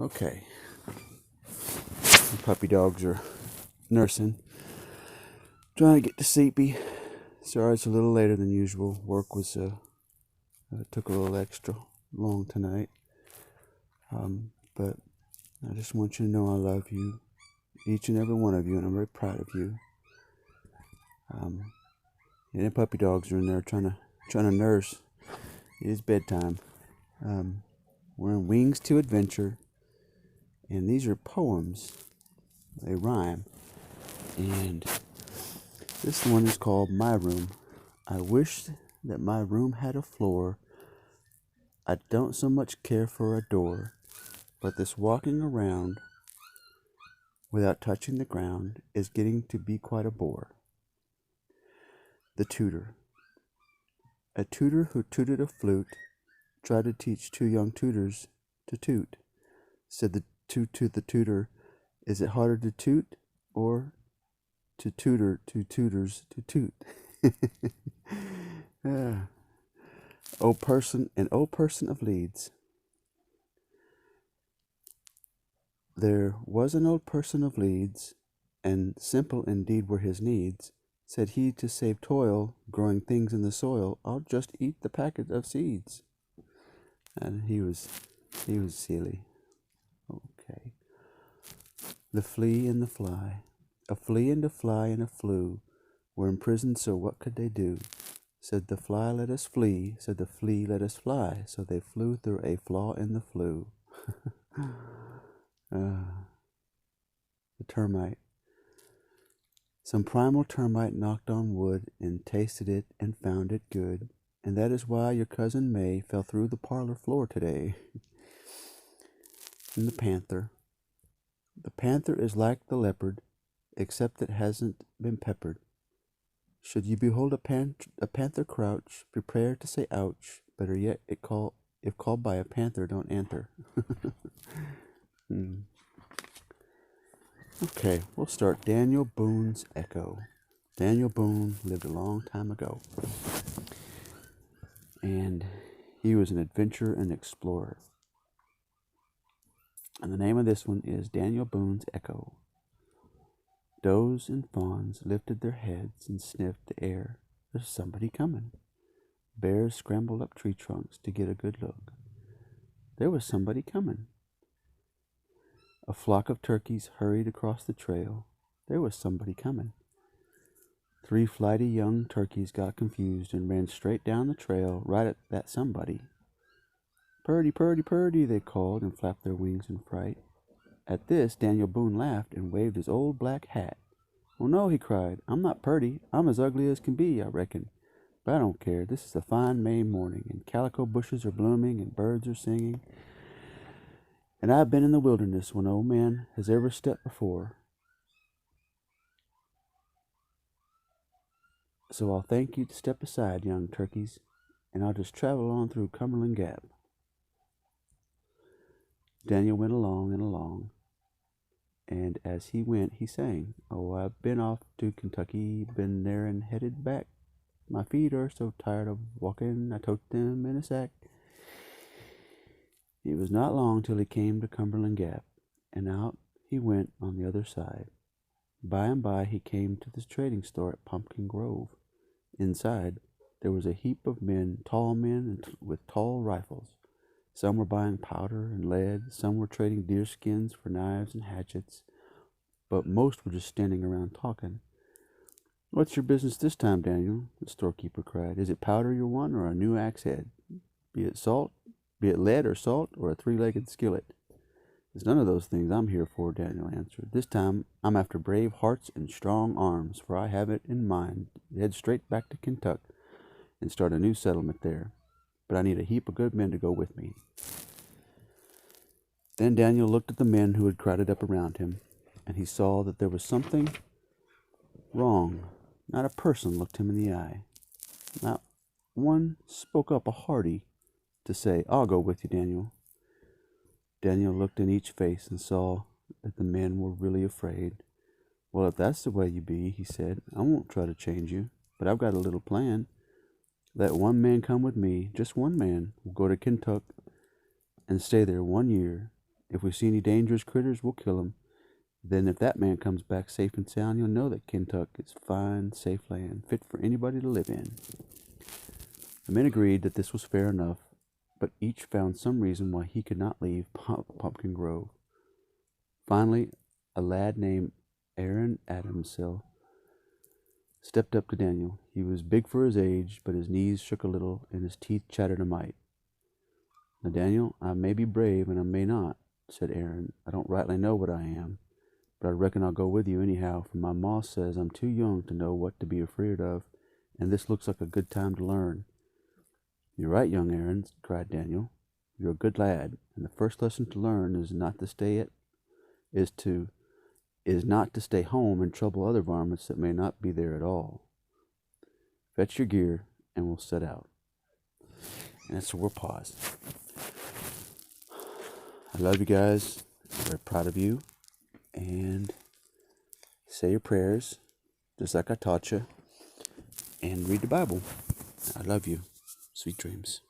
Okay, the puppy dogs are nursing. Trying to get to sleepy. Sorry it's a little later than usual. Work was took a little extra long tonight. But I just want you to know I love you, each and every one of you, and I'm very proud of you. And the puppy dogs are in there trying to nurse. It is bedtime. We're in Wings to Adventure, and these are poems. They rhyme, and this one is called My Room. I wish that my room had a floor. I don't so much care for a door, but this walking around without touching the ground is getting to be quite a bore. The Tutor. A tutor who tooted a flute tried to teach two young tutors to toot. Said the toot to the tutor, is it harder to toot or to tutor two tutors to toot? Ah. O person of Leeds. There was an old person of Leeds, and simple indeed were his needs. Said he, to save toil, growing things in the soil, I'll just eat the packet of seeds. And he was silly. Okay. The Flea and the Fly. A flea and a fly and a flew were imprisoned, so what could they do? Said the fly, let us flee. Said the flea, let us fly. So they flew through a flaw in the flue. The Termite. Some primal termite knocked on wood and tasted it and found it good. And that is why your cousin May fell through the parlor floor today. And the Panther. The panther is like the leopard, except it hasn't been peppered. Should you behold a panther crouch, prepare to say ouch. Better yet, if called by a panther, don't answer. Okay, we'll start Daniel Boone's Echo. Daniel Boone lived a long time ago, and he was an adventurer and explorer. And the name of this one is Daniel Boone's Echo. Does and fawns lifted their heads and sniffed the air. There's somebody coming. Bears scrambled up tree trunks to get a good look. There was somebody coming. A flock of turkeys hurried across the trail. There was somebody coming. 3 flighty young turkeys got confused and ran straight down the trail right at that somebody. Purdy, purdy, purdy, they called and flapped their wings in fright. At this, Daniel Boone laughed and waved his old black hat. Oh no, he cried, I'm not purdy. I'm as ugly as can be, I reckon. But I don't care. This is a fine May morning, and calico bushes are blooming and birds are singing. And I've been in the wilderness when old man has ever stepped before. So I'll thank you to step aside, young turkeys, and I'll just travel on through Cumberland Gap. Daniel went along and along, and as he went he sang, oh, I've been off to Kentucky, been there and headed back. My feet are so tired of walking, I tote them in a sack. It was not long till he came to Cumberland Gap, and out he went on the other side. By and by he came to the trading store at Pumpkin Grove. Inside there was a heap of men, tall men with tall rifles. Some were buying powder and lead, some were trading deer skins for knives and hatchets, but most were just standing around talking. What's your business this time, Daniel? The storekeeper cried. Is it powder you want, or a new axe head? Be it lead or salt, or a 3-legged skillet? It's none of those things I'm here for, Daniel answered. This time I'm after brave hearts and strong arms, for I have it in mind to head straight back to Kentuck and start a new settlement there. But I need a heap of good men to go with me. Then Daniel looked at the men who had crowded up around him, and he saw that there was something wrong. Not a person looked him in the eye. Not one spoke up a hearty to say, I'll go with you, Daniel. Daniel looked in each face and saw that the men were really afraid. Well, if that's the way you be, he said, I won't try to change you, but I've got a little plan. Let one man come with me, just one man. We'll go to Kentuck and stay there 1 year. If we see any dangerous critters, we'll kill 'em. Then if that man comes back safe and sound, you'll know that Kentuck is fine, safe land, fit for anybody to live in." The men agreed that this was fair enough, but each found some reason why he could not leave Pumpkin Grove. Finally, a lad named Aaron Adamsill stepped up to Daniel. He was big for his age, but his knees shook a little and his teeth chattered a mite. "Now, Daniel, I may be brave and I may not," said Aaron. "I don't rightly know what I am, but I reckon I'll go with you anyhow, for my ma says I'm too young to know what to be afraid of, and this looks like a good time to learn." "You're right, young Aaron," cried Daniel. "You're a good lad, and the first lesson to learn is not to stay home and trouble other varmints that may not be there at all. Fetch your gear, and we'll set out." And so we'll pause. I love you guys. I'm very proud of you. And say your prayers, just like I taught you. And read the Bible. I love you. Sweet dreams.